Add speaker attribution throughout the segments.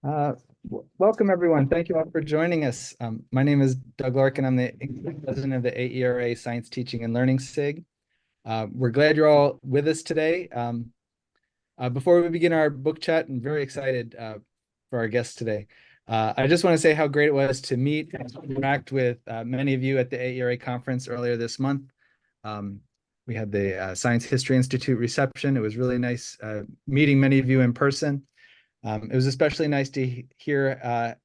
Speaker 1: Welcome, everyone. Thank you all for joining us. My name is Doug Larkin. I'm the president of the AERA Science Teaching and Learning SIG. We're glad you're all with us today. Before we begin our book chat, I'm very excited for our guests today. I just want to say how great it was to meet and interact with many of you at the AERA conference earlier this month. We had the Science History Institute reception. It was really nice meeting many of you in person. It was especially nice to hear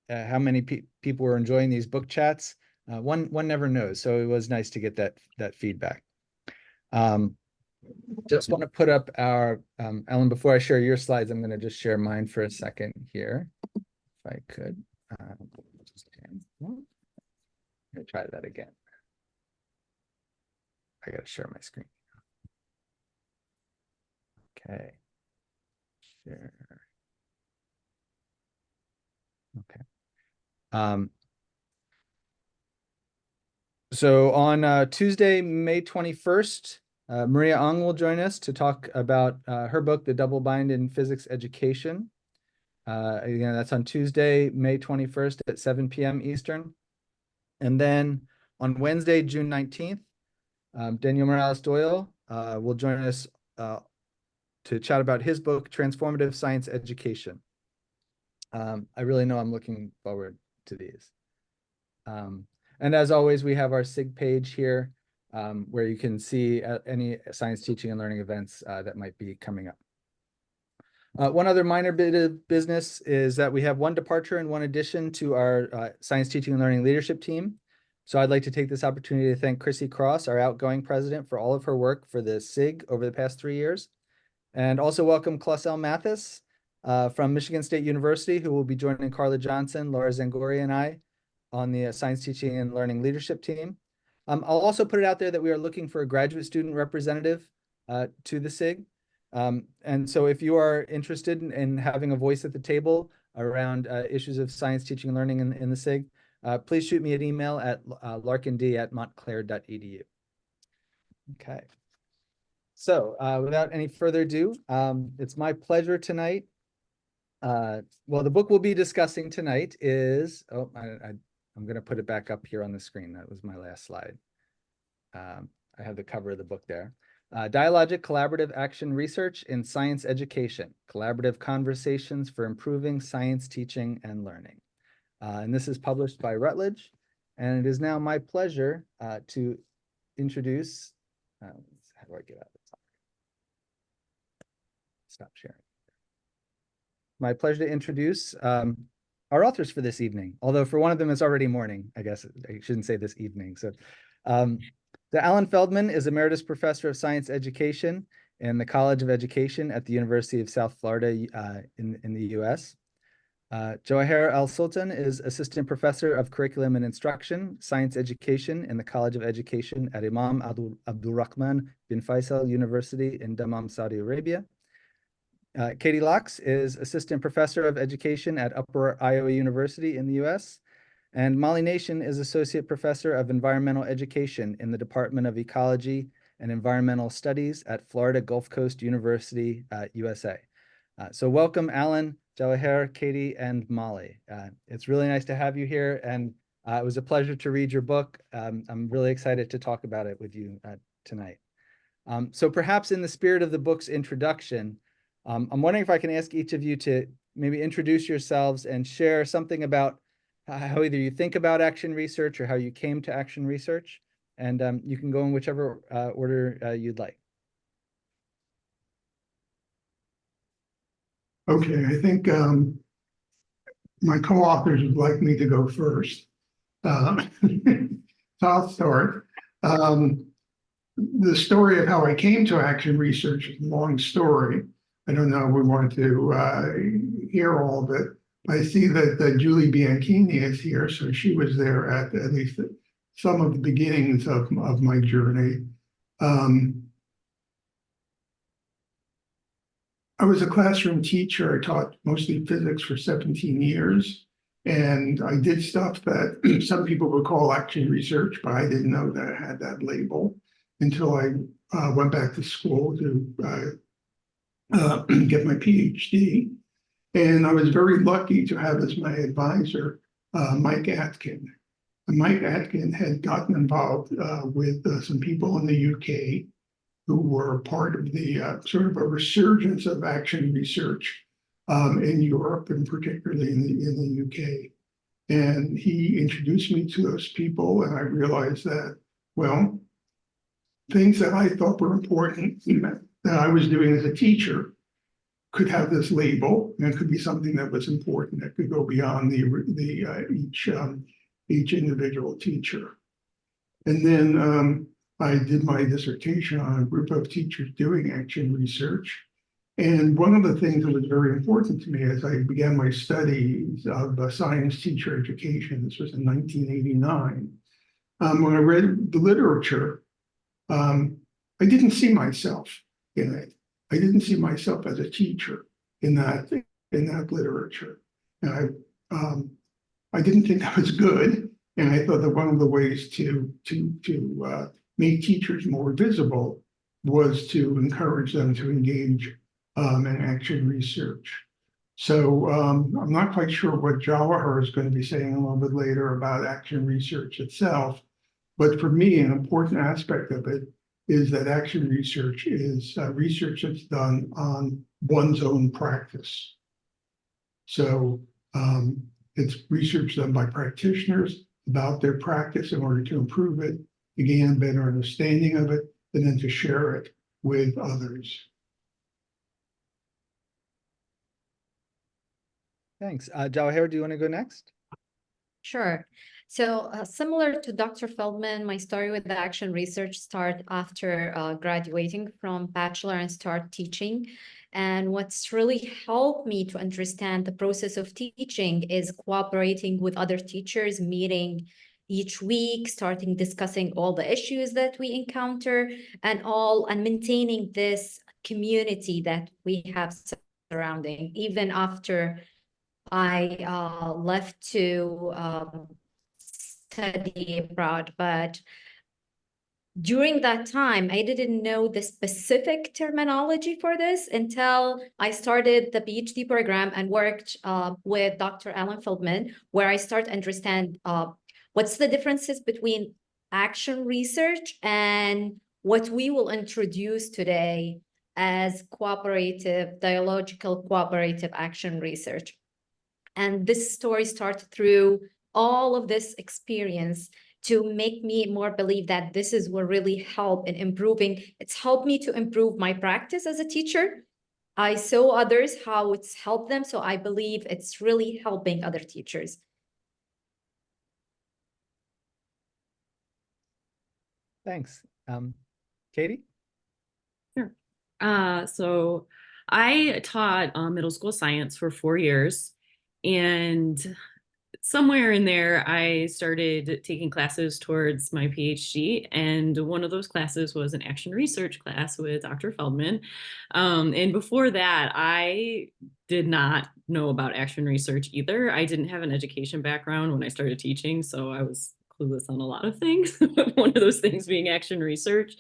Speaker 1: how many people were enjoying these book chats. One never knows, so it was nice to get that feedback. Just want to put up our Ellen. Before I share your slides, I'm going to just share mine for a second here, if I could. Let me try that again. I got to share my screen. Okay. Share. Okay. So on Tuesday, May 21st, Maria Ong will join us to talk about her book, The Double Bind in Physics Education. Again, that's on Tuesday, May 21st at 7 p.m. Eastern. And then on Wednesday, June 19th, Daniel Morales-Doyle will join us to chat about his book, Transformative Science Education. I really know I'm looking forward to these. And as always, we have our SIG page here where you can see any science teaching and learning events that might be coming up. One other minor bit of business is that we have one departure and one addition to our science teaching and learning leadership team. So I'd like to take this opportunity to thank Chrissy Cross, our outgoing president, for all of her work for the SIG over the past 3 years. And also welcome Clausel Mathis from Michigan State University, who will be joining Carla Johnson, Laura Zangori, and I on the science teaching and learning leadership team. I'll also put it out there that we are looking for a graduate student representative to the SIG. And so if you are interested in having a voice at the table around issues of science teaching and learning in the SIG, please shoot me an email at larkind@montclair.edu. Okay. So without any further ado, it's my pleasure tonight. Well, the book we'll be discussing tonight is, I'm going to put it back up here on the screen. That was my last slide. I have the cover of the book there. Dialogic Collaborative Action Research in Science Education, Collaborative Conversations for Improving Science Teaching and Learning. And this is published by Routledge. And it is now my pleasure to introduce, how do I get out of the top? Stop sharing. My pleasure to introduce our authors for this evening, although for one of them it's already morning. I guess I shouldn't say this evening. So Allan Feldman is Emeritus Professor of Science Education in the College of Education at the University of South Florida in the US. Jawaher Alsultan is Assistant Professor of Curriculum and Instruction, Science Education in the College of Education at Imam Abdulrahman bin Faisal University in Dammam, Saudi Arabia. Katie Laux is Assistant Professor of Education at Upper Iowa University in the US. And Molly Nation is Associate Professor of Environmental Education in the Department of Ecology and Environmental Studies at Florida Gulf Coast University, USA. So welcome, Allan, Jawaher, Katie, and Molly. It's really nice to have you here, and it was a pleasure to read your book. I'm really excited to talk about it with you tonight. So perhaps in the spirit of the book's introduction, I'm wondering if I can ask each of you to maybe introduce yourselves and share something about how either you think about action research or how you came to action research. And you can go in whichever order you'd like.
Speaker 2: Okay, I think my co-authors would like me to go first. So I'll start. The story of how I came to action research is a long story. I don't know if we want to hear all of it. I see that Julie Bianchini is here, so she was there at least some of the beginnings of my journey. I was a classroom teacher. I taught mostly physics for 17 years, and I did stuff that some people would call action research, but I didn't know that I had that label until I went back to school to get my PhD. And I was very lucky to have as my advisor, Mike Atkin. And Mike Atkin had gotten involved with some people in the UK who were part of the sort of a resurgence of action research in Europe and particularly in the UK. And he introduced me to those people, and I realized that, well, things that I thought were important that I was doing as a teacher could have this label, and it could be something that was important that could go beyond each individual teacher. And then I did my dissertation on a group of teachers doing action research. And one of the things that was very important to me as I began my studies of science teacher education, this was in 1989, when I read the literature, I didn't see myself in it. I didn't see myself as a teacher in that literature. And I didn't think that was good. And I thought that one of the ways to make teachers more visible was to encourage them to engage in action research. So I'm not quite sure what Jawaher is going to be saying a little bit later about action research itself. But for me, an important aspect of it is that action research is research that's done on one's own practice. So it's research done by practitioners about their practice in order to improve it, to gain a better understanding of it, and then to share it with others.
Speaker 1: Thanks. Jawaher, do you want to go next?
Speaker 3: Sure. So similar to Dr. Feldman, my story with the action research started after graduating from bachelor and start teaching. And what's really helped me to understand the process of teaching is cooperating with other teachers, meeting each week, starting discussing all the issues that we encounter and maintaining this community that we have surrounding, even after I left to study abroad. But during that time, I didn't know the specific terminology for this until I started the PhD program and worked with Dr. Allan Feldman, where I start to understand what's the differences between action research and what we will introduce today as dialogical cooperative action research. And this story starts through all of this experience to make me more believe that this is what really help in improving. It's helped me to improve my practice as a teacher. I saw others, how it's helped them. So I believe it's really helping other teachers.
Speaker 1: Thanks. Katie?
Speaker 4: Sure. So I taught middle school science for 4 years, and somewhere in there, I started taking classes towards my PhD, and one of those classes was an action research class with Dr. Feldman. And before that, I did not know about action research either. I didn't have an education background when I started teaching, so I was clueless on a lot of things, one of those things being action research.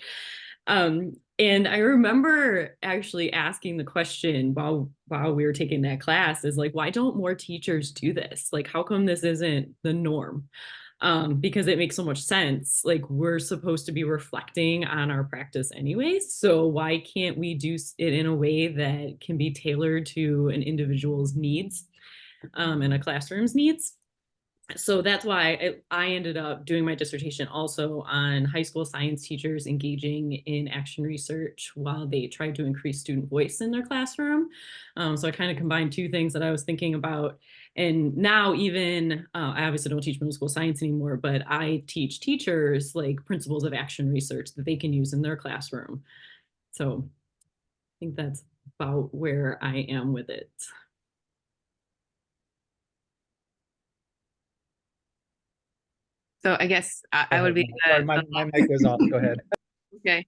Speaker 4: And I remember actually asking the question while we were taking that class is like, why don't more teachers do this? Like, how come this isn't the norm? Because it makes so much sense. Like, we're supposed to be reflecting on our practice anyways. So why can't we do it in a way that can be tailored to an individual's needs and a classroom's needs? So that's why I ended up doing my dissertation also on high school science teachers engaging in action research while they tried to increase student voice in their classroom. So I kind of combined two things that I was thinking about. And now even, I obviously don't teach middle school science anymore, but I teach teachers like principles of action research that they can use in their classroom. So I think that's about where I am with it.
Speaker 5: So I guess I would be
Speaker 1: Sorry, my mic was off. Go ahead.
Speaker 5: okay.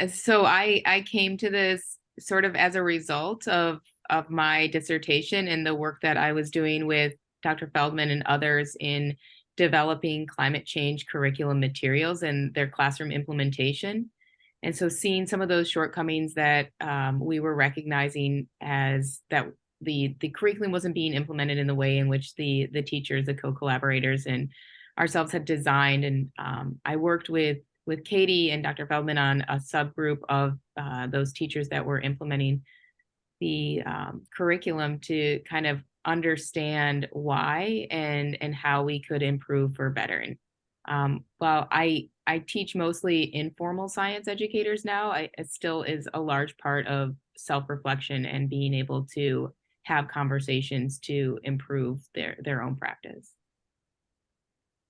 Speaker 5: So I came to this sort of as a result of my dissertation and the work that I was doing with Dr. Feldman and others in developing climate change curriculum materials and their classroom implementation. And so seeing some of those shortcomings that we were recognizing as that the curriculum wasn't being implemented in the way in which the teachers, the co-collaborators, and ourselves had designed. And I worked with Katie and Dr. Feldman on a subgroup of those teachers that were implementing the curriculum to kind of understand why and how we could improve for better. And while I teach mostly informal science educators now, it still is a large part of self-reflection and being able to have conversations to improve their own practice.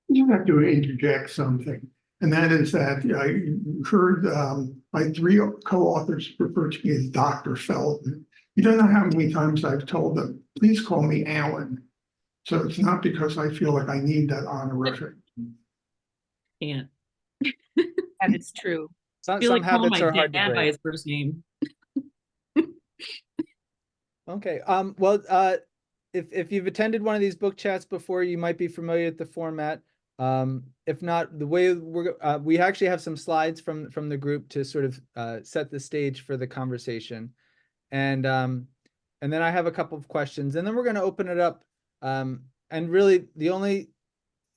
Speaker 2: You have to interject something, and that is that I heard my three co-authors refer to me as Dr. Feldman. You don't know how many times I've told them, please call me Allan. So it's not because I feel like I need that honorific.
Speaker 4: Can't.
Speaker 5: And it's true.
Speaker 1: Some
Speaker 4: Feel like calling
Speaker 1: habits
Speaker 4: my
Speaker 1: are hard to
Speaker 4: dad by
Speaker 1: break.
Speaker 4: his first name.
Speaker 1: Okay. Well, if you've attended one of these book chats before, you might be familiar with the format. If not, the way we actually have some slides from the group to sort of set the stage for the conversation, and then I have a couple of questions, and then we're going to open it up. And really, the only,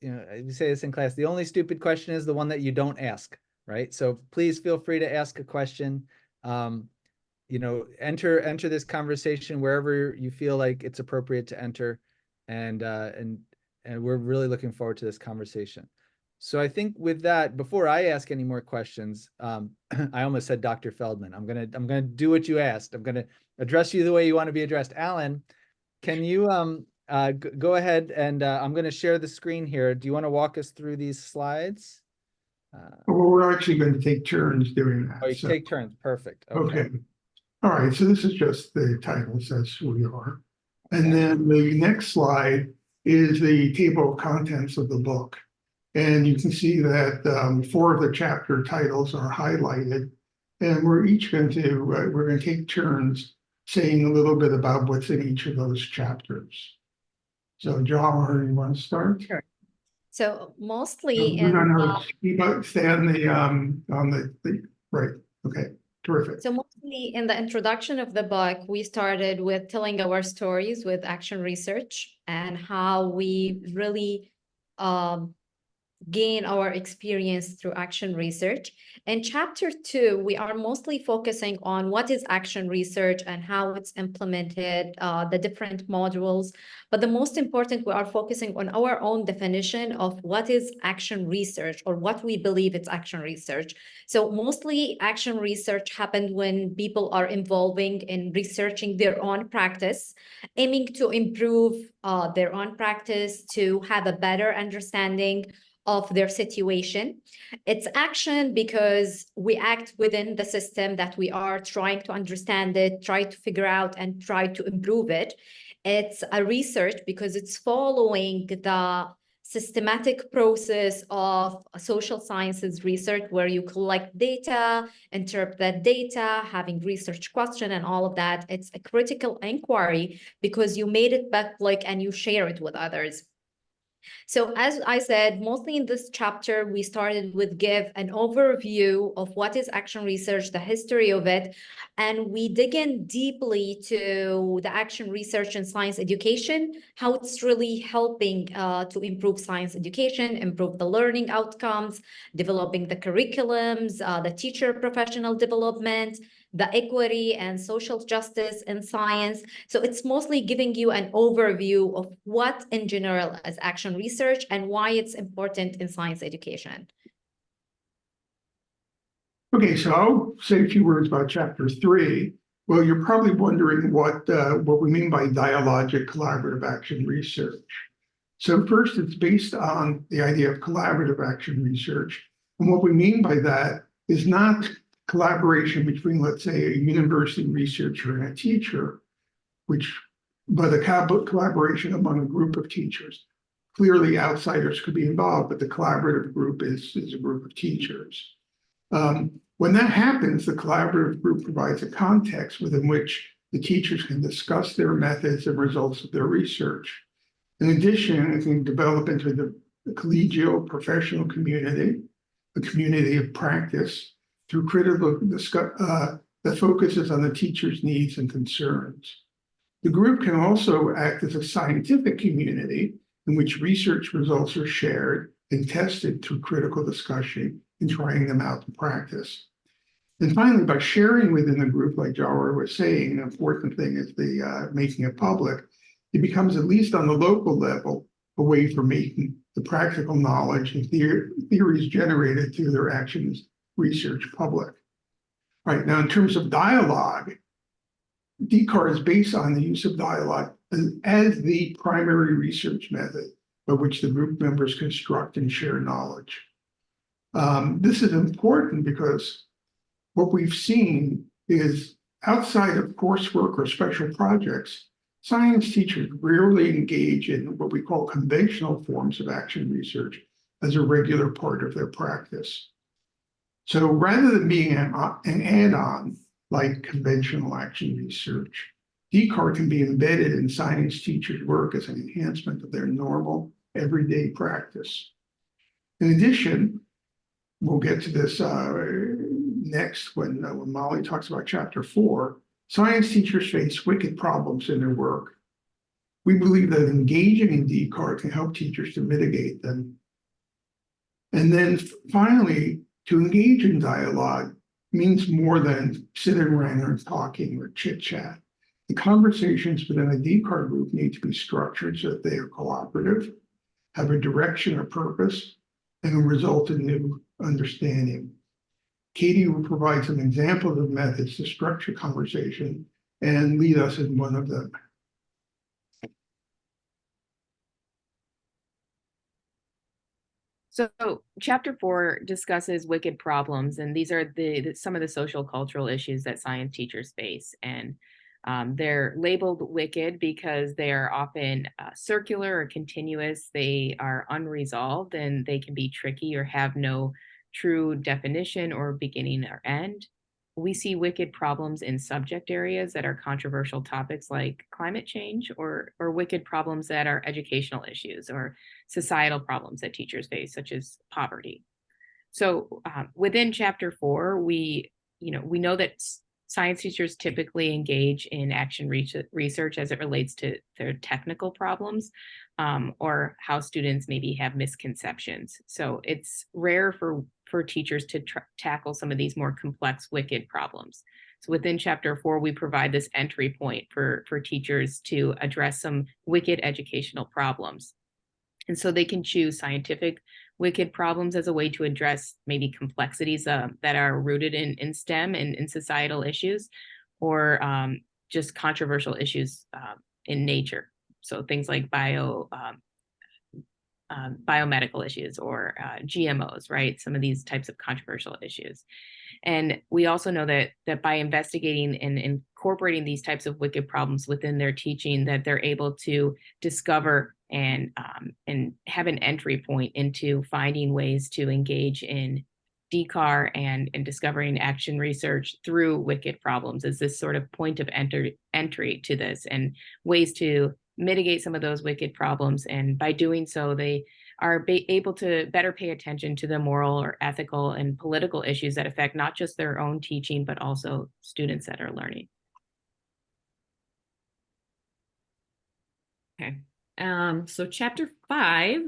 Speaker 1: we say this in class, the only stupid question is the one that you don't ask, right? So please feel free to ask a question. Enter this conversation wherever you feel like it's appropriate to enter, and we're really looking forward to this conversation. So I think with that, before I ask any more questions, I almost said Dr. Feldman. I'm gonna do what you asked. I'm gonna address you the way you want to be addressed. Allan, can you go ahead and I'm gonna share the screen here. Do you want to walk us through these slides?
Speaker 2: Well, we're actually going to take turns doing that.
Speaker 1: Oh, you
Speaker 2: So,
Speaker 1: take turns. Perfect.
Speaker 2: okay. All right, so this is just the titles, that's who we are. And then the next slide is the table of contents of the book. And you can see that 4 of the chapter titles are highlighted. And we're going to take turns saying a little bit about what's in each of those chapters. So Jawaher, you want to start?
Speaker 3: Sure. So mostly
Speaker 2: Stay on the right. Okay. Terrific.
Speaker 3: So mostly in the introduction of the book, we started with telling our stories with action research and how we really gain our experience through action research. In chapter 2, we are mostly focusing on what is action research and how it's implemented, the different modules. But the most important, we are focusing on our own definition of what is action research or what we believe it's action research. So mostly action research happened when people are involving in researching their own practice, aiming to improve their own practice, to have a better understanding of their situation. It's action because we act within the system that we are trying to understand it, try to figure out and try to improve it. It's a research because it's following the systematic process of social sciences research where you collect data, interpret that data, having research question and all of that. It's a critical inquiry because you made it public and you share it with others. So as I said, mostly in this chapter, we started with give an overview of what is action research, the history of it, and we dig in deeply to the action research and science education, how it's really helping to improve science education, improve the learning outcomes, developing the curriculums, the teacher professional development, the equity and social justice in science. So it's mostly giving you an overview of what in general is action research and why it's important in science education.
Speaker 2: Okay, so I'll say a few words about chapter 3. Well, you're probably wondering what we mean by dialogic collaborative action research. So first, it's based on the idea of collaborative action research. And what we mean by that is not collaboration between, let's say, a university researcher and a teacher, but a collaboration among a group of teachers. Clearly, outsiders could be involved, but the collaborative group is a group of teachers. When that happens, the collaborative group provides a context within which the teachers can discuss their methods and results of their research. In addition, it can develop into the collegial professional community, a community of practice, through critical discussion that focuses on the teacher's needs and concerns. The group can also act as a scientific community in which research results are shared and tested through critical discussion and trying them out in practice. And finally, by sharing within the group, like Jawaher was saying, an important thing is the making it public. It becomes, at least on the local level, a way for making the practical knowledge and theories generated through their actions research public. All right, now in terms of dialogue, DCAR is based on the use of dialogue as the primary research method by which the group members construct and share knowledge. This is important because what we've seen is outside of coursework or special projects, science teachers rarely engage in what we call conventional forms of action research as a regular part of their practice. So rather than being an add-on like conventional action research, DCAR can be embedded in science teachers' work as an enhancement of their normal everyday practice. In addition, we'll get to this next when Molly talks about chapter 4, science teachers face wicked problems in their work. We believe that engaging in DCAR can help teachers to mitigate them. And then finally, to engage in dialogue means more than sitting around and talking or chit-chat. The conversations within a DCAR group need to be structured so that they are cooperative, have a direction or purpose, and result in new understanding. Katie will provide some examples of methods to structure conversation and lead us in one of them.
Speaker 5: So chapter 4 discusses wicked problems, and these are some of the social cultural issues that science teachers face. And they're labeled wicked because they are often circular or continuous. They are unresolved, and they can be tricky or have no true definition or beginning or end. We see wicked problems in subject areas that are controversial topics like climate change, or wicked problems that are educational issues or societal problems that teachers face, such as poverty. So within chapter 4, we know that science teachers typically engage in action research as it relates to their technical problems, or how students maybe have misconceptions. So it's rare for teachers to tackle some of these more complex, wicked problems. So within chapter 4, we provide this entry point for teachers to address some wicked educational problems. And so they can choose scientific wicked problems as a way to address maybe complexities that are rooted in STEM and in societal issues, or just controversial issues in nature. So things like biomedical issues or GMOs, right? Some of these types of controversial issues. And we also know that by investigating and incorporating these types of wicked problems within their teaching, that they're able to discover and have an entry point into finding ways to engage in DCAR and discovering action research through wicked problems as this sort of point of entry to this, and ways to mitigate some of those wicked problems. And by doing so, they are able to better pay attention to the moral or ethical and political issues that affect not just their own teaching, but also students that are learning.
Speaker 4: Okay. So chapter 5,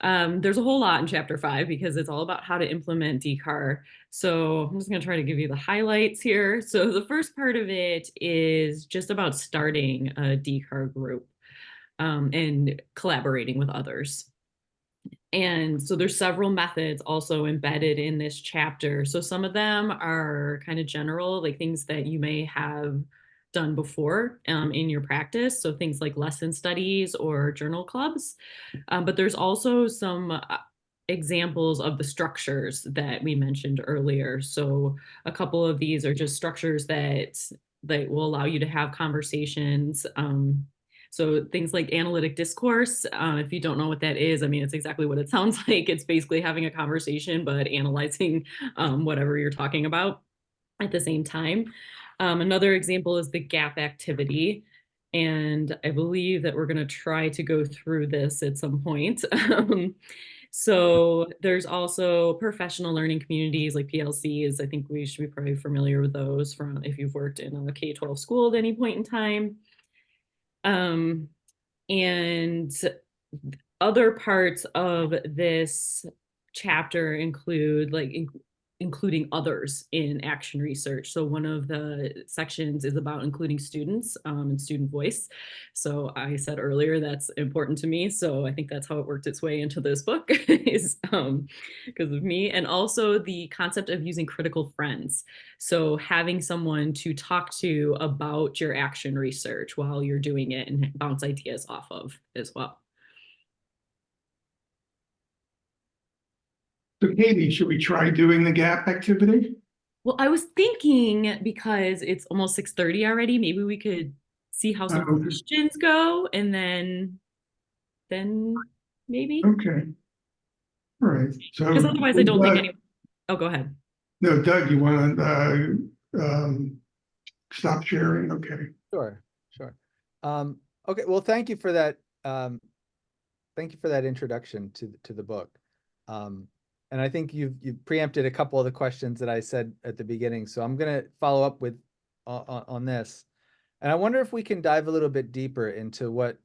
Speaker 4: there's a whole lot in chapter 5 because it's all about how to implement DCAR. So I'm just going to try to give you the highlights here. So the first part of it is just about starting a DCAR group and collaborating with others. And so there's several methods also embedded in this chapter. So some of them are kind of general, like things that you may have done before in your practice. So things like lesson studies or journal clubs. But there's also some examples of the structures that we mentioned earlier. So a couple of these are just structures that will allow you to have conversations. So things like analytic discourse, if you don't know what that is, I mean, it's exactly what it sounds like. It's basically having a conversation, but analyzing whatever you're talking about at the same time. Another example is the gap activity. And I believe that we're going to try to go through this at some point. So there's also professional learning communities like PLCs. I think we should be probably familiar with those from if you've worked in a K-12 school at any point in time. And other parts of this chapter include including others in action research. So one of the sections is about including students and student voice. So I said earlier that's important to me. So I think that's how it worked its way into this book is because of me. And also the concept of using critical friends. So having someone to talk to about your action research while you're doing it and bounce ideas off of as well.
Speaker 2: So Katie, should we try doing the gap activity?
Speaker 4: Well, I was thinking because it's almost 6:30 already, maybe we could see how some
Speaker 2: Okay.
Speaker 4: questions go and then maybe.
Speaker 2: Okay. All right. So
Speaker 4: Because otherwise I don't think
Speaker 2: Doug,
Speaker 4: anyone. Oh, go ahead.
Speaker 2: no, Doug, you want to stop sharing? Okay.
Speaker 1: Sure, sure. Okay, well, thank you for that. Thank you for that introduction to the book. And I think you've preempted a couple of the questions that I said at the beginning. So I'm going to follow up with on this. And I wonder if we can dive a little bit deeper into what,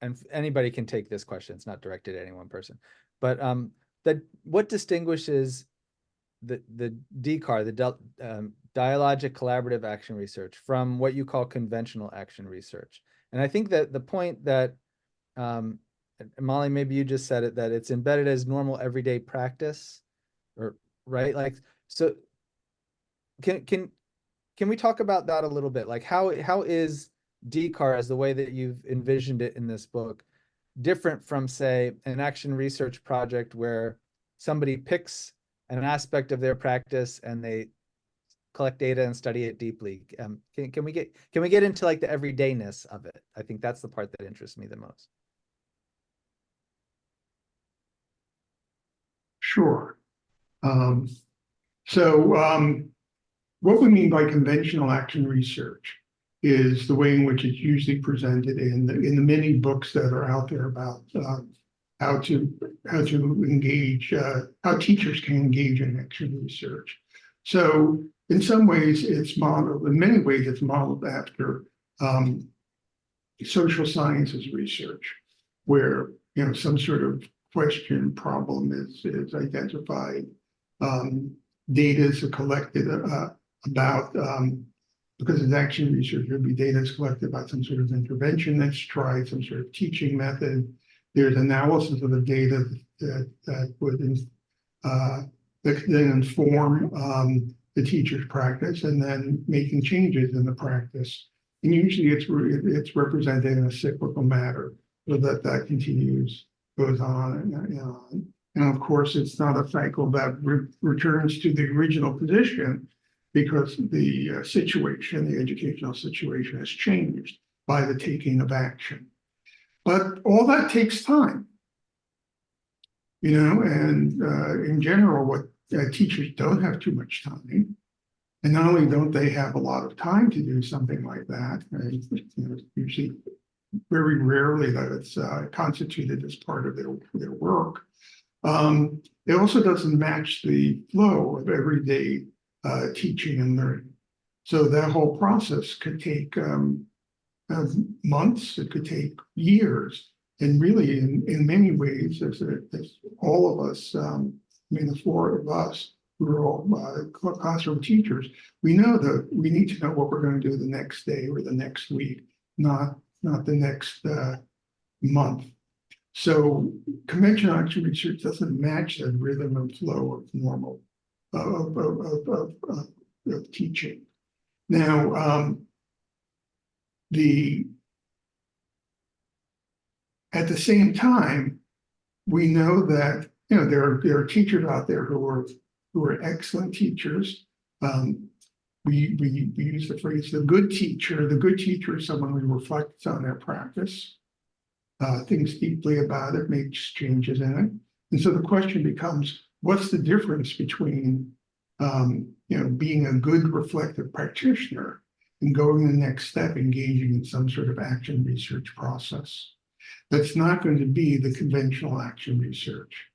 Speaker 1: and anybody can take this question. It's not directed at any one person, but what distinguishes the DCAR, the Dialogic Collaborative Action Research, from what you call conventional action research. And I think that the point that Molly, maybe you just said it, that it's embedded as normal everyday practice, or right? Like, so can we talk about that a little bit? Like how is DCAR, as the way that you've envisioned it in this book, different from, say, an action research project where somebody picks an aspect of their practice and they collect data and study it deeply? Can we get into like the everydayness of it? I think that's the part that interests me the most.
Speaker 2: Sure. What we mean by conventional action research is the way in which it's usually presented in the many books that are out there about how to engage, how teachers can engage in action research. So in some ways it's modeled, in many ways it's modeled after social sciences research, where some sort of question, problem is identified, data is collected about, because it's action research, there'd be data is collected about some sort of intervention that's tried, some sort of teaching method. There's analysis of the data that would that then inform the teacher's practice, and then making changes in the practice. And usually it's represented in a cyclical manner, so that continues, goes on and on. And of course, it's not a cycle that returns to the original position, because the situation, the educational situation, has changed by the taking of action. But all that takes time, and in general, what teachers don't have too much time. And not only don't they have a lot of time to do something like that, usually very rarely that it's constituted as part of their work. It also doesn't match the flow of everyday teaching and learning. So that whole process could take months, it could take years. And really, in many ways, as all of us, the four of us, we're all classroom teachers, we know that we need to know what we're going to do the next day or the next week, not the next month. So conventional action research doesn't match that rhythm and flow of normal of teaching. Now, at the same time, we know that there are teachers out there who are excellent teachers. We use the phrase the good teacher. The good teacher is someone who reflects on their practice, thinks deeply about it, makes changes in it. And so the question becomes, what's the difference between being a good reflective practitioner and going the next step, engaging in some sort of action research process? That's not going to be the conventional action research.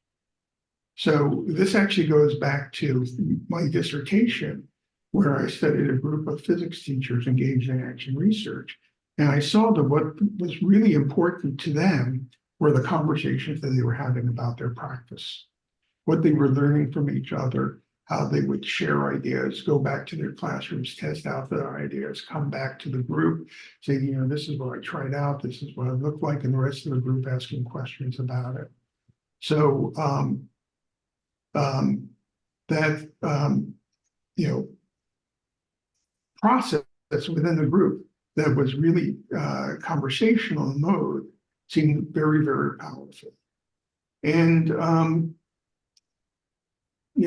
Speaker 2: So this actually goes back to my dissertation, where I studied a group of physics teachers engaged in action research. And I saw that what was really important to them were the conversations that they were having about their practice, what they were learning from each other, how they would share ideas, go back to their classrooms, test out their ideas, come back to the group, say, this is what I tried out, this is what it looked like, and the rest of the group asking questions about it. So that process within the group that was really conversational in mode seemed very, very powerful. And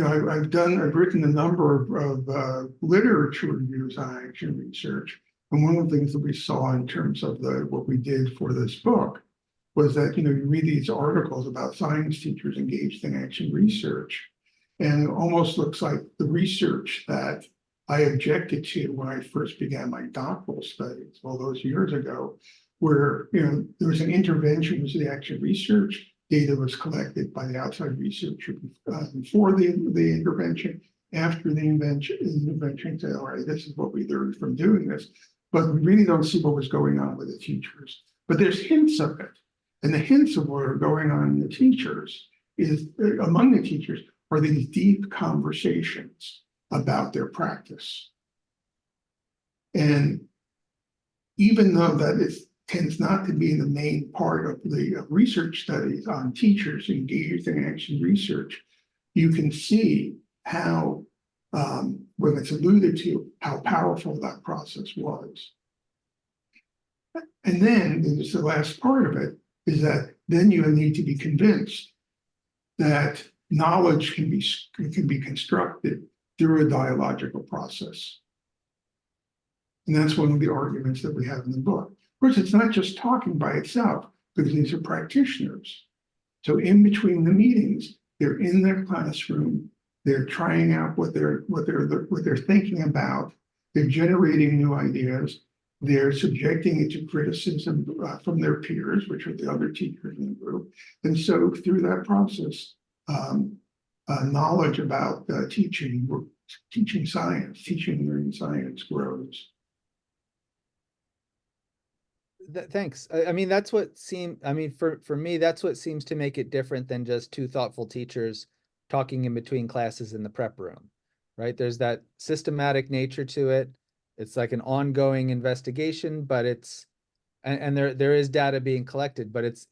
Speaker 2: I've written a number of literature reviews on action research, and one of the things that we saw in terms of what we did for this book was that you read these articles about science teachers engaged in action research, and it almost looks like the research that I objected to when I first began my doctoral studies all those years ago, where there was an intervention with the action research. Data was collected by the outside researcher before the intervention. After the intervention said, all right, this is what we learned from doing this, but we really don't see what was going on with the teachers. But there's hints of it, and the hints of what are going on in the teachers among the teachers are these deep conversations about their practice. And even though that tends not to be the main part of the research studies on teachers engaged in action research, you can see how, when it's alluded to, how powerful that process was. And then there's the last part of it, is that then you need to be convinced that knowledge can be constructed through a dialogical process. And that's one of the arguments that we have in the book. Of course, it's not just talking by itself, because these are practitioners. So in between the meetings, they're in their classroom, they're trying out what they're thinking about, they're generating new ideas, they're subjecting it to criticism from their peers, which are the other teachers in the group. And so through that process, knowledge about teaching science, teaching and learning science grows.
Speaker 1: Thanks. I mean, that's what for me, that's what seems to make it different than just two thoughtful teachers talking in between classes in the prep room, right? There's that systematic nature to it. It's like an ongoing investigation, but and there is data being collected, but it's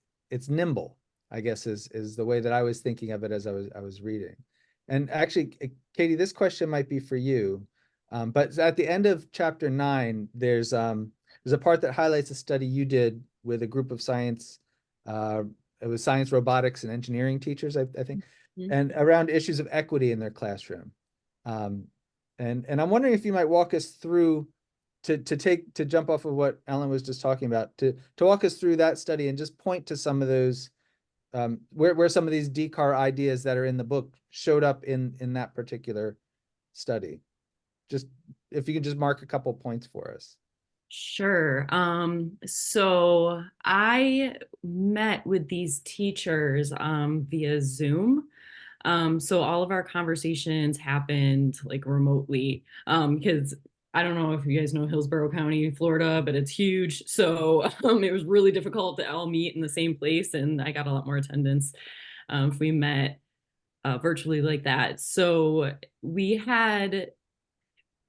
Speaker 1: nimble, I guess is the way that I was thinking of it as I was reading. And actually, Katie, this question might be for you, but at the end of chapter 9, there's a part that highlights a study you did with a group of science, it was science, robotics, and engineering teachers, I think, and around issues of equity in their classroom. And I'm wondering if you might walk us through to jump off of what Allan was just talking about, to walk us through that study and just point to some of those where some of these DCAR ideas that are in the book showed up in that particular study. Just if you could just mark a couple points for us.
Speaker 4: Sure. So I met with these teachers via Zoom. So all of our conversations happened like remotely because I don't know if you guys know Hillsborough County, Florida, but it's huge. So it was really difficult to all meet in the same place, and I got a lot more attendance if we met virtually like that. So we had,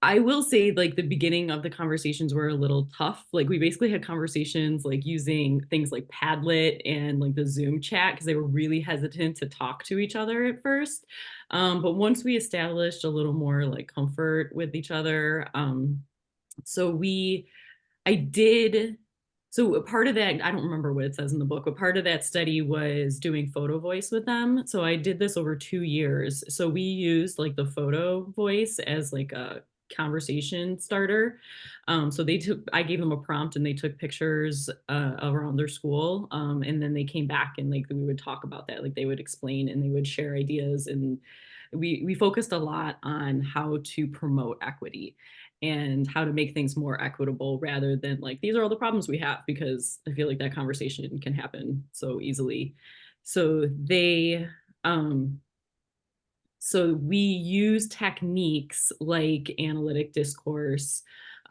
Speaker 4: I will say, like, the beginning of the conversations were a little tough. Like, we basically had conversations like using things like Padlet and like the Zoom chat because they were really hesitant to talk to each other at first. But once we established a little more like comfort with each other, so a part of that, I don't remember what it says in the book, but part of that study was doing photo voice with them. So I did this over 2 years. So we used like the photo voice as like a conversation starter. So I gave them a prompt and they took pictures around their school. And then they came back and like we would talk about that. Like they would explain and they would share ideas. And we focused a lot on how to promote equity and how to make things more equitable rather than like, these are all the problems we have, because I feel like that conversation can happen so easily. So so we use techniques like analytic discourse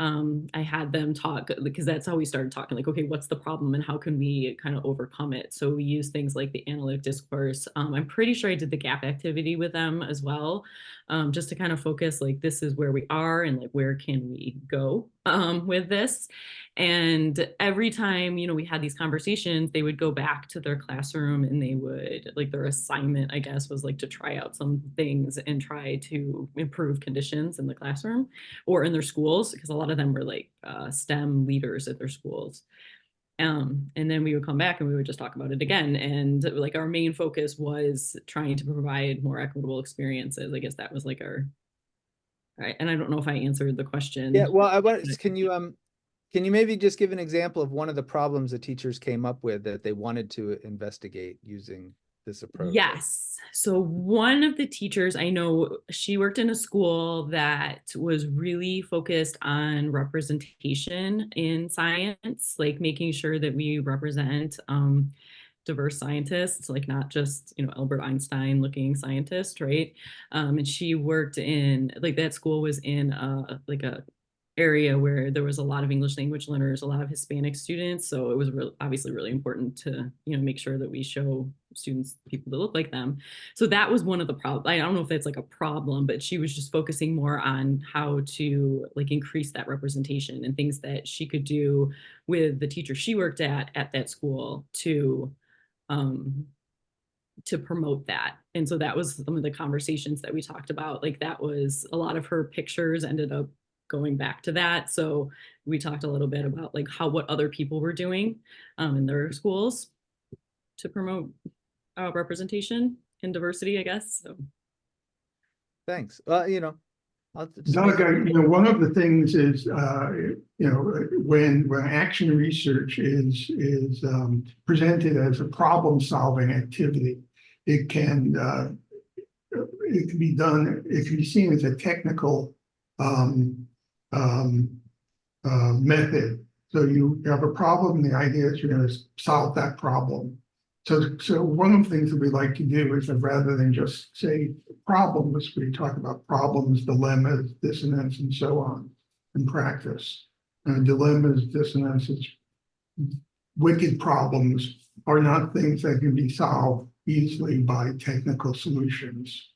Speaker 4: I had them talk, because that's how we started talking, like, okay, what's the problem and how can we kind of overcome it? So we use things like the analytic discourse. I'm pretty sure I did the gap activity with them as well, just to kind of focus, like, this is where we are and like, where can we go with this? And every time, you know, we had these conversations, they would go back to their classroom and they would, like, their assignment, I guess, was like to try out some things and try to improve conditions in the classroom or in their schools, because a lot of them were like STEM leaders at their schools. And then we would come back and we would just talk about it again. And like our main focus was trying to provide more equitable experiences. I guess that was like our, right. And I don't know if I answered the question.
Speaker 1: Yeah, well, I want, can you maybe just give an example of one of the problems the teachers came up with that they wanted to investigate using this approach?
Speaker 4: Yes. So one of the teachers, I know she worked in a school that was really focused on representation in science, like making sure that we represent diverse scientists, like not just, you know, Albert Einstein looking scientist, right? And she worked in, like, that school was in like a area where there was a lot of English language learners, a lot of Hispanic students. So it was obviously really important to, you know, make sure that we show students people that look like them. So that was one of the problems. I don't know if that's like a problem, but she was just focusing more on how to like increase that representation and things that she could do with the teacher she worked at that school to promote that. And so that was some of the conversations that we talked about. Like that was a lot of her pictures ended up going back to that. So we talked a little bit about like what other people were doing in their schools to promote representation and diversity, I guess. So
Speaker 1: Thanks. Well, you know,
Speaker 2: Doug, you know, one of the things is, you know, when action research is presented as a problem-solving activity, it can be done. It can be seen as a technical method. So you have a problem. The idea is you're going to solve that problem. So one of the things that we like to do is that rather than just say problems, we talk about problems, dilemmas, dissonance, and so on in practice. Dilemmas, dissonances, wicked problems are not things that can be solved easily by technical solutions.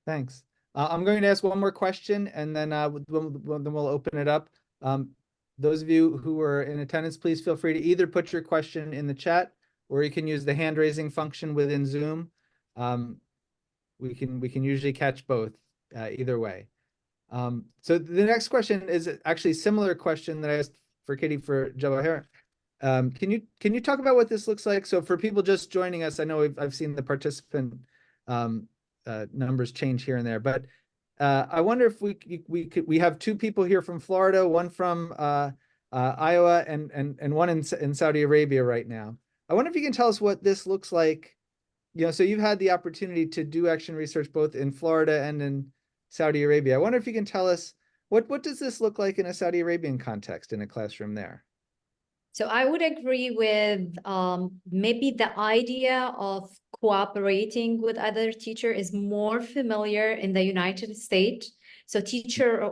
Speaker 1: Thanks. I'm going to ask one more question and then we'll open it up. Those of you who are in attendance, please feel free to either put your question in the chat or you can use the hand raising function within Zoom. We can usually catch both either way. So the next question is actually a similar question that I asked for Kitty for Jawaher. Can you talk about what this looks like? So for people just joining us, I know I've seen the participant numbers change here and there, but I wonder if we have two people here from Florida, one from Iowa, and one in Saudi Arabia right now. I wonder if you can tell us what this looks like. You know, so you've had the opportunity to do action research both in Florida and in Saudi Arabia. I wonder if you can tell us what does this look like in a Saudi Arabian context in a classroom there?
Speaker 3: So I would agree with maybe the idea of cooperating with other teachers is more familiar in the United States. So teacher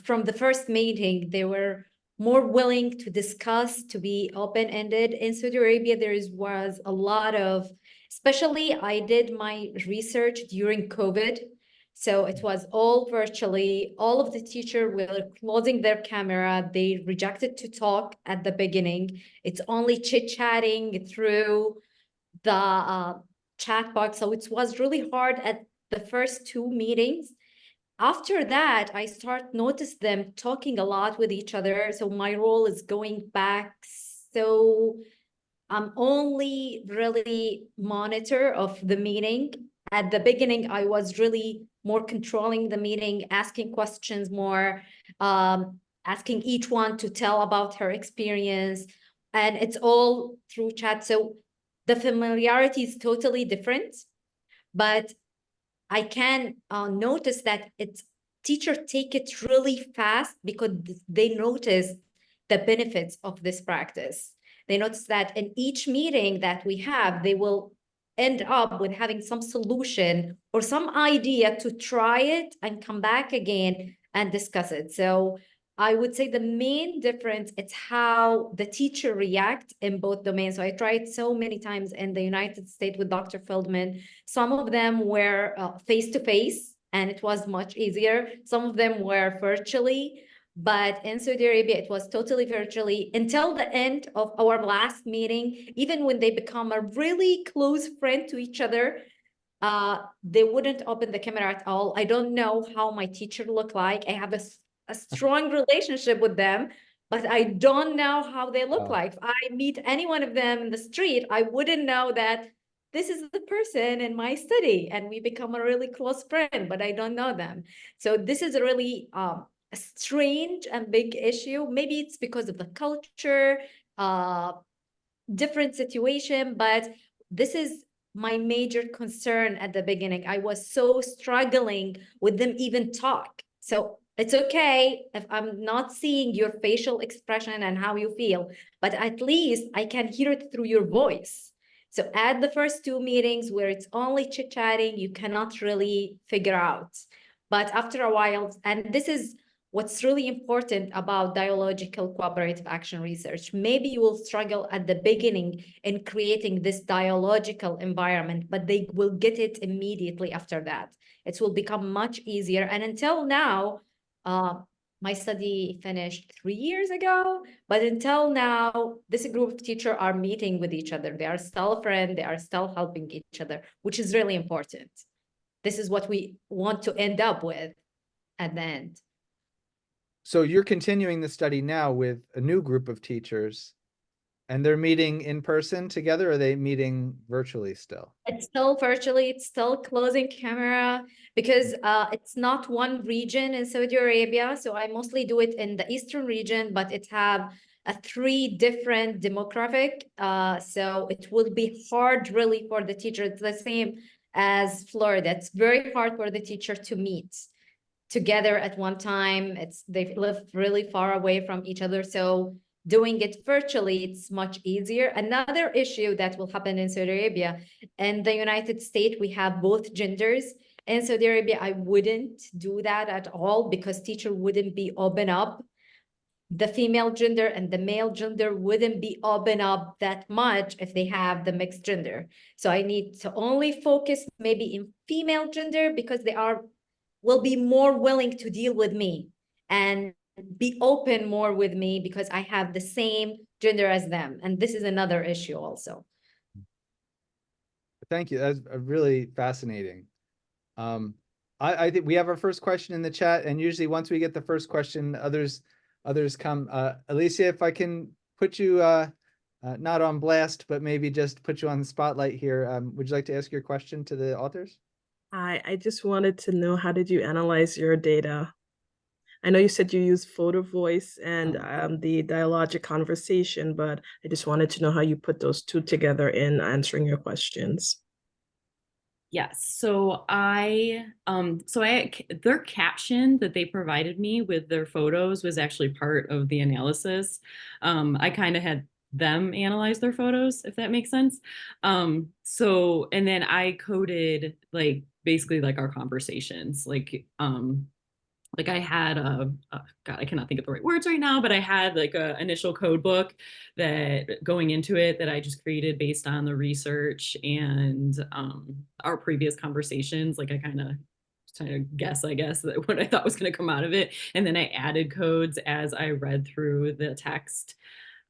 Speaker 3: from the first meeting, they were more willing to discuss, to be open-ended. In Saudi Arabia, was a lot of, especially I did my research during COVID. So it was all virtually. All of the teachers were closing their camera. They rejected to talk at the beginning. It's only chit-chatting through the chat box. So it was really hard at the first two meetings. After that, I start notice them talking a lot with each other. So my role is going back. So I'm only really monitor of the meeting. At the beginning, I was really more controlling the meeting, asking questions more, asking each one to tell about her experience. And it's all through chat. So the familiarity is totally different, but I can notice that teachers take it really fast because they notice the benefits of this practice. They notice that in each meeting that we have, they will end up with having some solution or some idea to try it and come back again and discuss it. So I would say the main difference, it's how the teacher react in both domains. So I tried so many times in the United States with Dr. Feldman. Some of them were face-to-face, and it was much easier. Some of them were virtually, but in Saudi Arabia, it was totally virtually until the end of our last meeting. Even when they become a really close friend to each other, they wouldn't open the camera at all. I don't know how my teacher looked like. I have a strong relationship with them, but I don't know how they look like. If I meet any one of them in the street, I wouldn't know that this is the person in my study, and we become a really close friend, but I don't know them. So this is a really a strange and big issue. Maybe it's because of the culture, different situation, but this is my major concern at the beginning. I was so struggling with them even talk. So it's okay if I'm not seeing your facial expression and how you feel, but at least I can hear it through your voice. So at the first two meetings where it's only chit-chatting, you cannot really figure out. But after a while, and this is what's really important about dialogical cooperative action research. Maybe you will struggle at the beginning in creating this dialogical environment, but they will get it immediately after that. It will become much easier. And until now, my study finished 3 years ago, but until now, this group of teachers are meeting with each other. They are still friends, they are still helping each other, which is really important. This is what we want to end up with at the end.
Speaker 1: So you're continuing the study now with a new group of teachers, and they're meeting in person together, or are they meeting virtually still?
Speaker 3: It's still virtually, it's still closing camera, because it's not one region in Saudi Arabia. So I mostly do it in the Eastern region, but it have a 3 different demographic. So it will be hard really for the teacher. It's the same as Florida. It's very hard for the teacher to meet together at one time. They live really far away from each other. So doing it virtually, it's much easier. Another issue that will happen in Saudi Arabia, in the United States, we have both genders. In Saudi Arabia, I wouldn't do that at all, because teacher wouldn't be open up. The female gender and the male gender wouldn't be open up that much if they have the mixed gender. So I need to only focus maybe in female gender, because they will be more willing to deal with me and be open more with me, because I have the same gender as them. And this is another issue also.
Speaker 1: Thank you. That's really fascinating. I think we have our first question in the chat, and usually once we get the first question, others come. Alicia, if I can put you not on blast, but maybe just put you on the spotlight here. Would you like to ask your question to the authors?
Speaker 6: I just wanted to know, how did you analyze your data? I know you said you use photo voice and the dialogic conversation, but I just wanted to know how you put those two together in answering your questions.
Speaker 4: Yes, so their caption that they provided me with their photos was actually part of the analysis. I kind of had them analyze their photos, if that makes sense. And then I coded basically our conversations, I had God, I cannot think of the right words right now, but I had a initial code book that going into it that I just created based on the research and our previous conversations. I kind of guess, I guess, that what I thought was going to come out of it. And then I added codes as I read through the text.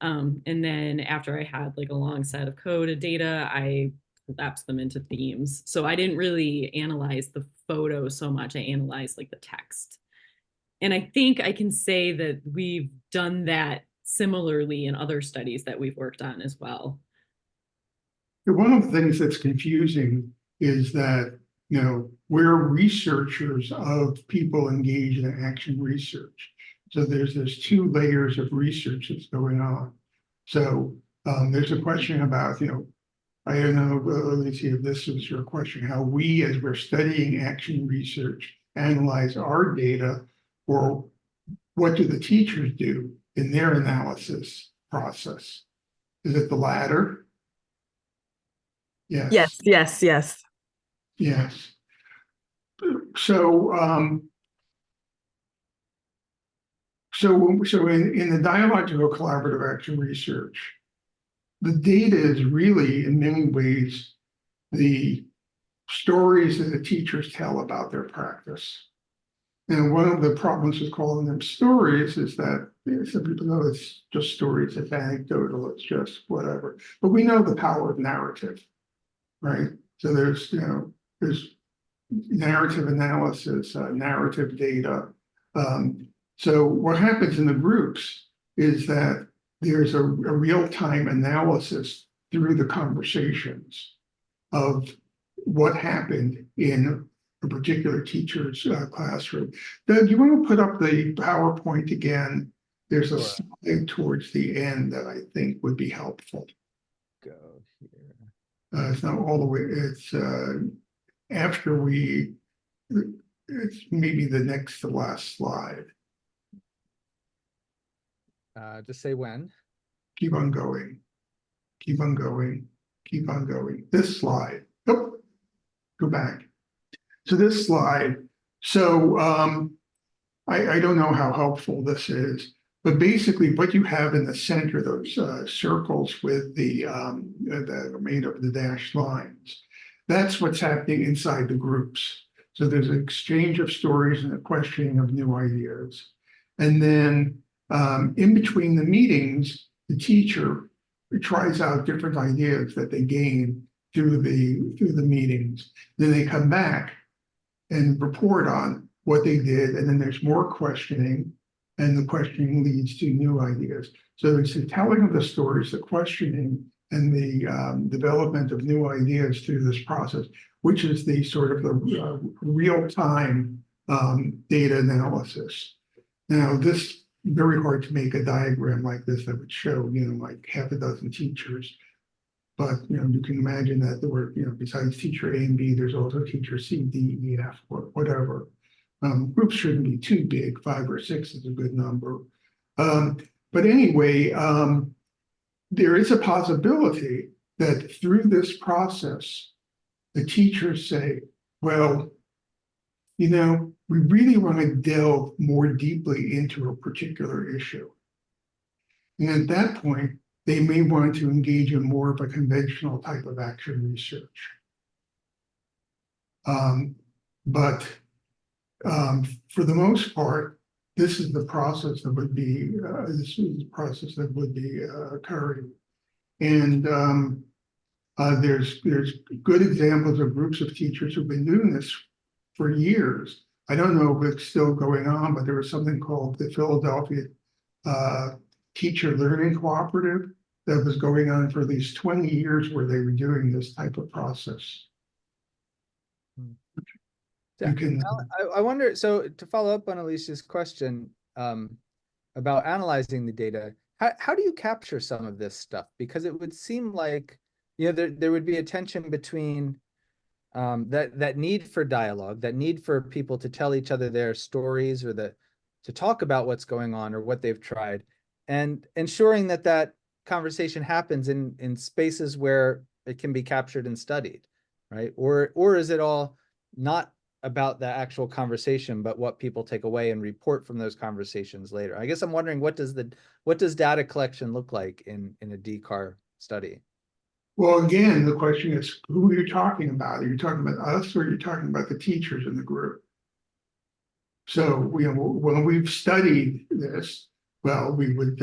Speaker 4: And then after I had a long set of coded data, I collapsed them into themes. So I didn't really analyze the photo so much. I analyzed the text. And I think I can say that we've done that similarly in other studies that we've worked on as well.
Speaker 2: One of the things that's confusing is that, we're researchers of people engaged in action research. So there's 2 layers of research that's going on. So there's a question about, I don't know, Alicia, if this was your question, how we, as we're studying action research, analyze our data, or what do the teachers do in their analysis process? Is it the latter? Yes,
Speaker 6: Yes.
Speaker 2: yes. So, so in the dialogical collaborative action research, the data is really, in many ways, the stories that the teachers tell about their practice. And one of the problems with calling them stories is that some people know it's just stories, it's anecdotal, it's just whatever. But we know the power of narrative, right? So there's, there's narrative analysis, narrative data. So what happens in the groups is that there's a real-time analysis through the conversations of what happened in a particular teacher's classroom. Doug, you want to put up the PowerPoint again? There's a
Speaker 1: Sure.
Speaker 2: slide towards the end that I think would be helpful.
Speaker 1: Go here.
Speaker 2: It's not all the way, it's after it's maybe the next to last slide.
Speaker 1: Just say when.
Speaker 2: Keep on going. Keep on going. Keep on going. This slide. Oh, go back. So this slide. So I don't know how helpful this is, but basically what you have in the center, those circles with the that are made of the dashed lines, that's what's happening inside the groups. So there's an exchange of stories and a questioning of new ideas. And then in between the meetings, the teacher tries out different ideas that they gain through the meetings. Then they come back and report on what they did, and then there's more questioning, and the questioning leads to new ideas. So it's the telling of the stories, the questioning, and the development of new ideas through this process, which is the sort of the real-time data analysis. Now, this very hard to make a diagram like this that would show, like half a dozen teachers. But, you can imagine that there were, besides teacher A and B, there's also teacher C, D, E, F, or whatever. Groups shouldn't be too big. 5 or 6 is a good number. But anyway, there is a possibility that through this process, the teachers say, well, we really want to delve more deeply into a particular issue. And at that point, they may want to engage in more of a conventional type of action research. But for the most part, this is the process that would be occurring. And there's good examples of groups of teachers who've been doing this for years. I don't know if it's still going on, but there was something called the Philadelphia Teacher Learning Cooperative that was going on for at least 20 years where they were doing this type of process.
Speaker 1: Yeah.
Speaker 2: You can.
Speaker 1: I wonder, so to follow up on Alicia's question about analyzing the data, how do you capture some of this stuff? Because it would seem like, there would be a tension between that need for dialogue, that need for people to tell each other their stories or to talk about what's going on or what they've tried, and ensuring that conversation happens in spaces where it can be captured and studied, right? Or is it all not about the actual conversation, but what people take away and report from those conversations later? I guess I'm wondering, what does data collection look like in a DCAR study?
Speaker 2: Well, again, the question is, who are you talking about? Are you talking about us, or are you talking about the teachers in the group? So, when we've studied this, well, we would,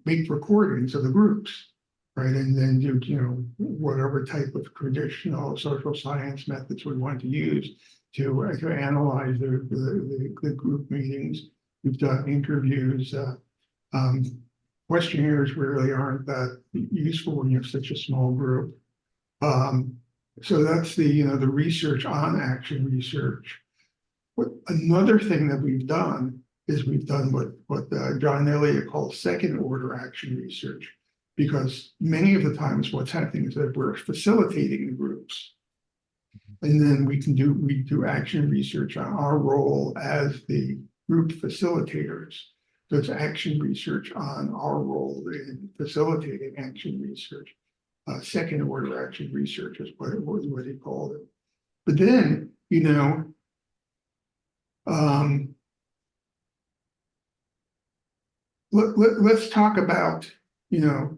Speaker 2: make recordings of the groups, right? And then do, whatever type of traditional social science methods we want to use to analyze the group meetings. We've done interviews. Questionnaires really aren't that useful when you have such a small group. So that's the research on action research. Another thing that we've done is we've done what John Elliott calls second order action research, because many of the times what's happening is that we're facilitating the groups, and then we do action research on our role as the group facilitators. So it's action research on our role in facilitating action research. second order action research is what he called it. But then, you know, let's talk about, you know,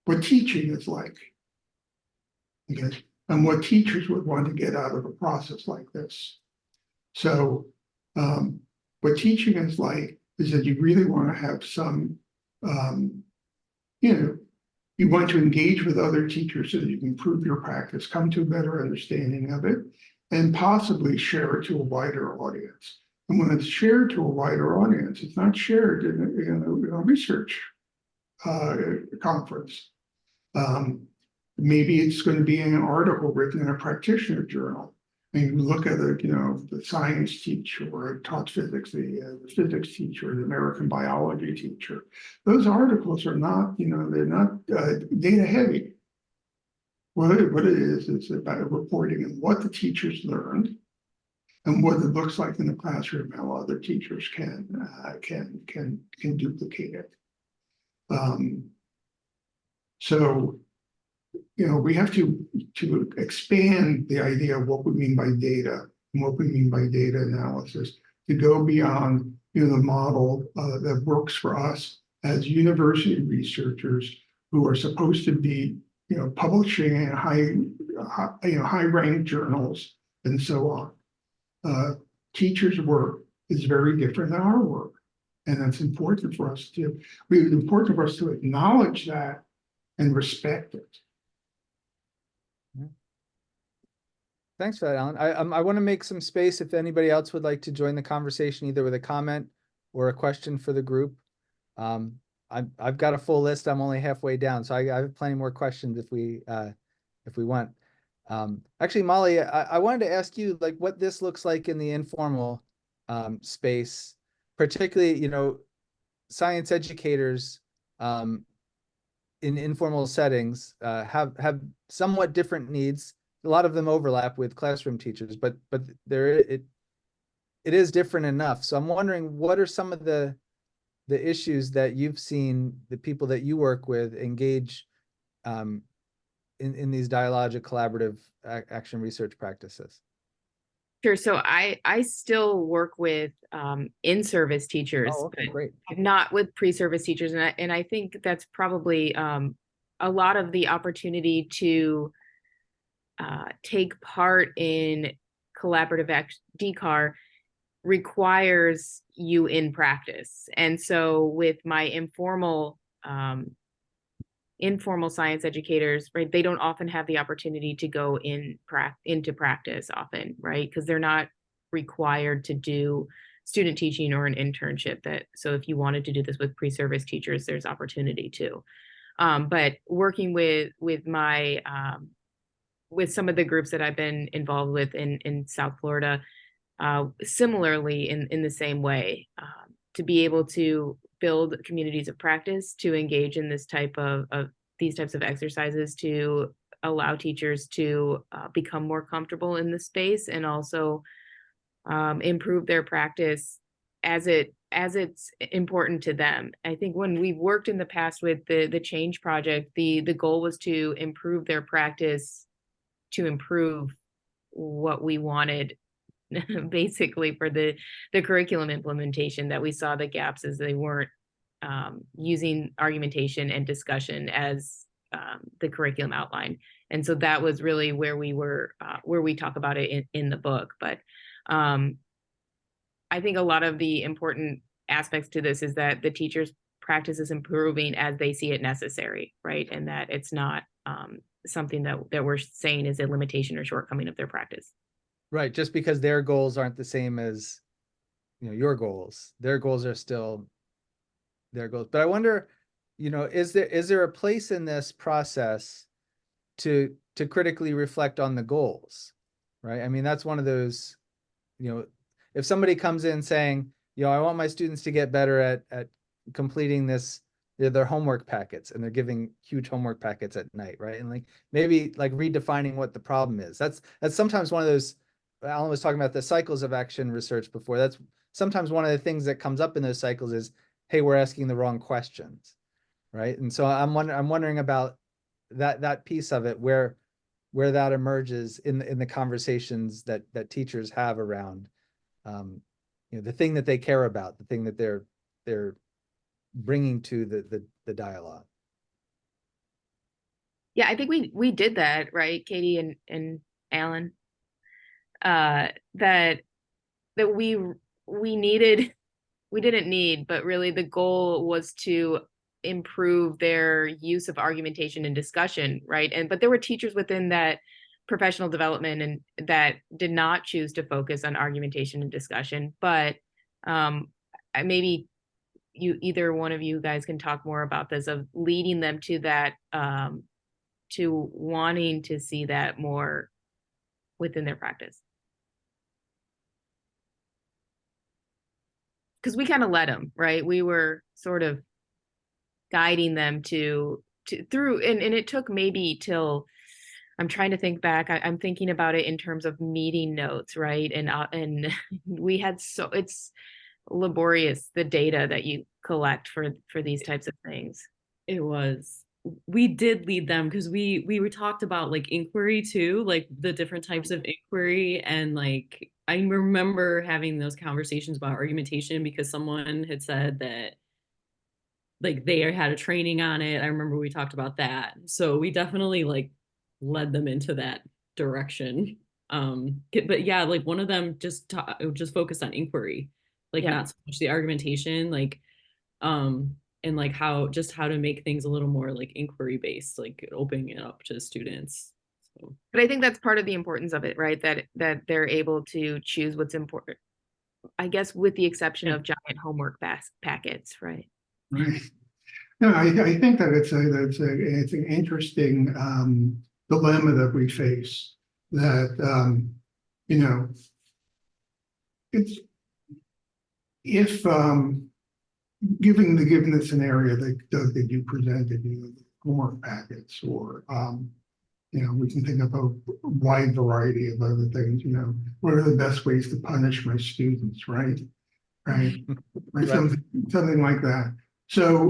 Speaker 2: what teaching is like. Okay, and what teachers would want to get out of a process like this. So what teaching is like is that you really want to have some, you know, you want to engage with other teachers so that you can improve your practice, come to a better understanding of it, and possibly share it to a wider audience. And when it's shared to a wider audience, it's not shared in a research conference. Maybe it's going to be an article written in a practitioner journal. And you look at it, you know, the science teacher or taught physics, the physics teacher, the American biology teacher. Those articles are not, you know, they're not data heavy. What it is, it's about reporting on what the teachers learned and what it looks like in the classroom, how other teachers can duplicate it. So, you know, we have to expand the idea of what we mean by data and what we mean by data analysis to go beyond, you know, the model that works for us as university researchers who are supposed to be, you know, publishing in high-ranked journals and so on. Teachers' work is very different than our work, and that's important for us to. It's important for us to acknowledge that and respect it.
Speaker 1: Thanks for that, Alan. I want to make some space if anybody else would like to join the conversation, either with a comment or a question for the group. I've got a full list. I'm only halfway down, so I have plenty more questions if we want. Actually, Molly, I wanted to ask you like what this looks like in the informal space, particularly, you know, science educators in informal settings have somewhat different needs. A lot of them overlap with classroom teachers, but it is different enough. So I'm wondering, what are some of the issues that you've seen the people that you work with engage in these dialogic collaborative action research practices?
Speaker 5: Sure. So I still work with in-service teachers,
Speaker 1: Oh, okay, great.
Speaker 5: but not with pre-service teachers, and I think that's probably a lot of the opportunity to take part in collaborative DCAR requires you in practice. And so with my informal science educators, right, they don't often have the opportunity to go into practice often, right? Because they're not required to do student teaching or an internship. So if you wanted to do this with pre-service teachers, there's opportunity too. But working with my with some of the groups that I've been involved with in South Florida, similarly in the same way, to be able to build communities of practice, to engage in this type of these types of exercises, to allow teachers to become more comfortable in the space, and also improve their practice as it's important to them. I think when we've worked in the past with the Change Project, the goal was to improve their practice, to improve what we wanted basically for the curriculum implementation, that we saw the gaps as they weren't using argumentation and discussion as the curriculum outline. And so that was really where we were, where we talk about it in the book. But I think a lot of the important aspects to this is that the teachers' practice is improving as they see it necessary, right? And that it's not something that we're saying is a limitation or shortcoming of their practice.
Speaker 1: Right, just because their goals aren't the same as, you know, your goals. Their goals are still their goals. But I wonder, you know, is there a place in this process to critically reflect on the goals, right? I mean, that's one of those, you know, if somebody comes in saying, you know, I want my students to get better at completing their homework packets, and they're giving huge homework packets at night, right? And like maybe like redefining what the problem is. That's sometimes one of those. Alan was talking about the cycles of action research before. That's sometimes one of the things that comes up in those cycles is, hey, we're asking the wrong questions, right? And so I'm wondering about that piece of it where that emerges in the conversations that teachers have around, the thing that they care about, the thing that they're bringing to the dialogue.
Speaker 5: Yeah, I think we did that, right, Katie and Alan? That we needed, we didn't need, but really the goal was to improve their use of argumentation and discussion, right? But there were teachers within that professional development and that did not choose to focus on argumentation and discussion. But maybe either one of you guys can talk more about this, of leading them to that, to wanting to see that more within their practice. Because we kind of let them, right? We were sort of guiding them to through, and it took maybe till, I'm trying to think back. I'm thinking about it in terms of meeting notes, right? And we had, so it's laborious, the data that you collect for these types of things.
Speaker 4: It was. We did lead them because we talked about like inquiry too, like the different types of inquiry. And like I remember having those conversations about argumentation because someone had said that like they had a training on it. I remember we talked about that. So we definitely like led them into that direction. But yeah, like one of them just focused on inquiry, like
Speaker 5: Yeah.
Speaker 4: not so much the argumentation, like and like how to make things a little more like inquiry based, like opening it up to students. So.
Speaker 5: But I think that's part of the importance of it, right? That they're able to choose what's important, I guess, with the exception of giant homework packets, right?
Speaker 2: Right. No, I think that it's an interesting dilemma that we face. That it's if given the scenario that you presented, homework packets, or we can think of a wide variety of other things. What are the best ways to punish my students, right? Right.
Speaker 1: Right.
Speaker 2: Something like that. So,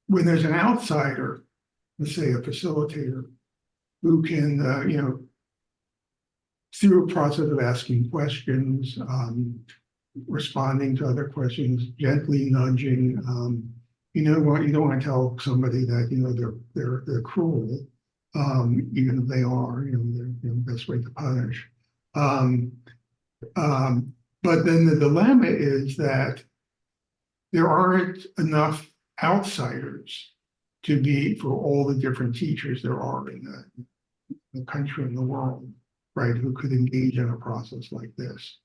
Speaker 2: when there's an outsider, let's say a facilitator, who can, through a process of asking questions, responding to other questions, gently nudging, you don't want to tell somebody that, they're cruel, even if they are, the best way to punish. But then the dilemma is that there aren't enough outsiders for all the different teachers there are in the country and the world, right, who could engage in a process like this.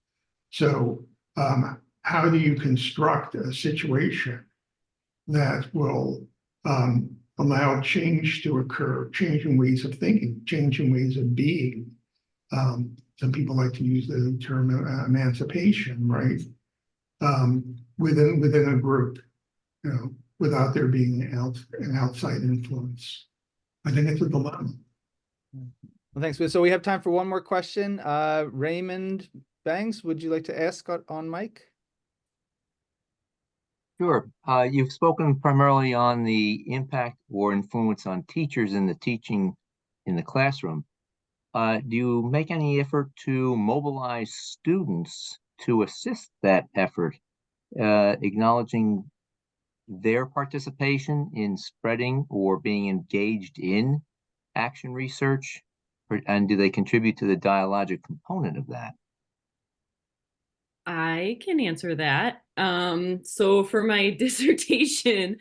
Speaker 2: So how do you construct a situation that will allow change to occur, changing ways of thinking, changing ways of being? Some people like to use the term emancipation, right? Within a group, without there being an outside influence. I think it's a dilemma.
Speaker 1: Well, thanks. So we have time for one more question. Raymond Bangs, would you like to ask on mic?
Speaker 7: Sure. You've spoken primarily on the impact or influence on teachers in the teaching in the classroom. Do you make any effort to mobilize students to assist that effort, acknowledging their participation in spreading or being engaged in action research? And do they contribute to the dialogic component of that?
Speaker 4: I can answer that. So for my dissertation,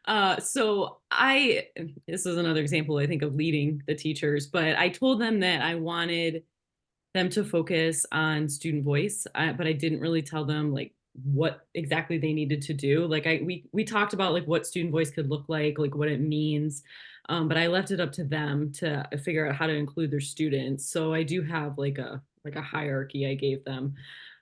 Speaker 4: this is another example, I think, of leading the teachers, but I told them that I wanted them to focus on student voice, but I didn't really tell them like what exactly they needed to do. Like we talked about like what student voice could look like what it means. But I left it up to them to figure out how to include their students. So I do have like a hierarchy I gave them.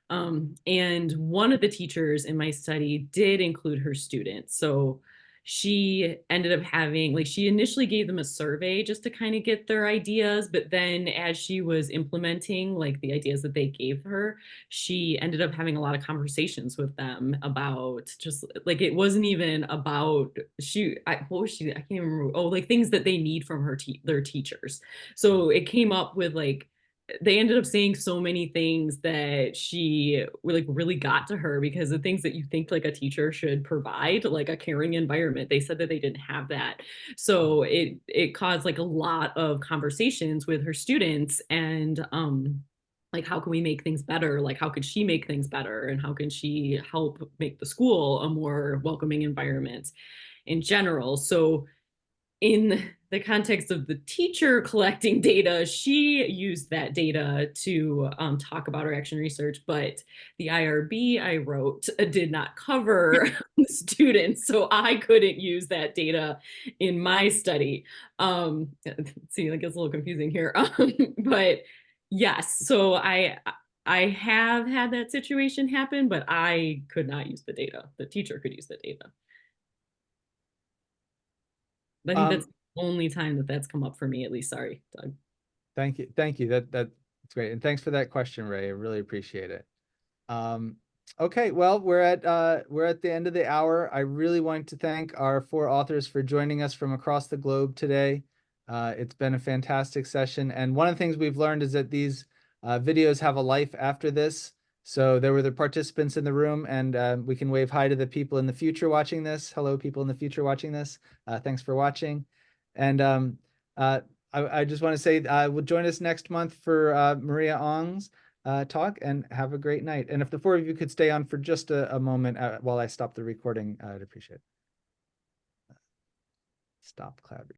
Speaker 4: And one of the teachers in my study did include her students. So she ended up having, like, she initially gave them a survey just to kind of get their ideas, but then as she was implementing like the ideas that they gave her, she ended up having a lot of conversations with them about just like, it wasn't even about what was she, I can't even remember. Oh, like things that they need from their teachers. So it came up with like, they ended up saying so many things that she like really got to her, because the things that you think like a teacher should provide, like a caring environment, they said that they didn't have that. So it caused like a lot of conversations with her students, and like, how can we make things better? Like, how could she make things better, and how can she help make the school a more welcoming environment in general? So in the context of the teacher collecting data, she used that data to talk about her action research, but the IRB I wrote did not cover students, so I couldn't use that data in my study. See, like, it's a little confusing here, but yes, so I have had that situation happen, but I could not use the data. The teacher could use the data. I think that's the only time that that's come up for me, at least. Sorry, Doug.
Speaker 1: Thank you. Thank you. That's great. And thanks for that question, Ray. I really appreciate it. Okay, well, we're at the end of the hour. I really want to thank our 4 authors for joining us from across the globe today. It's been a fantastic session. And one of the things we've learned is that these videos have a life after this. So there were the participants in the room, and we can wave hi to the people in the future watching this. Hello, people in the future watching this. Thanks for watching. And I just want to say, will join us next month for Maria Ong's talk, and have a great night. And if the 4 of you could stay on for just a moment while I stop the recording, I'd appreciate it. Stop cloud.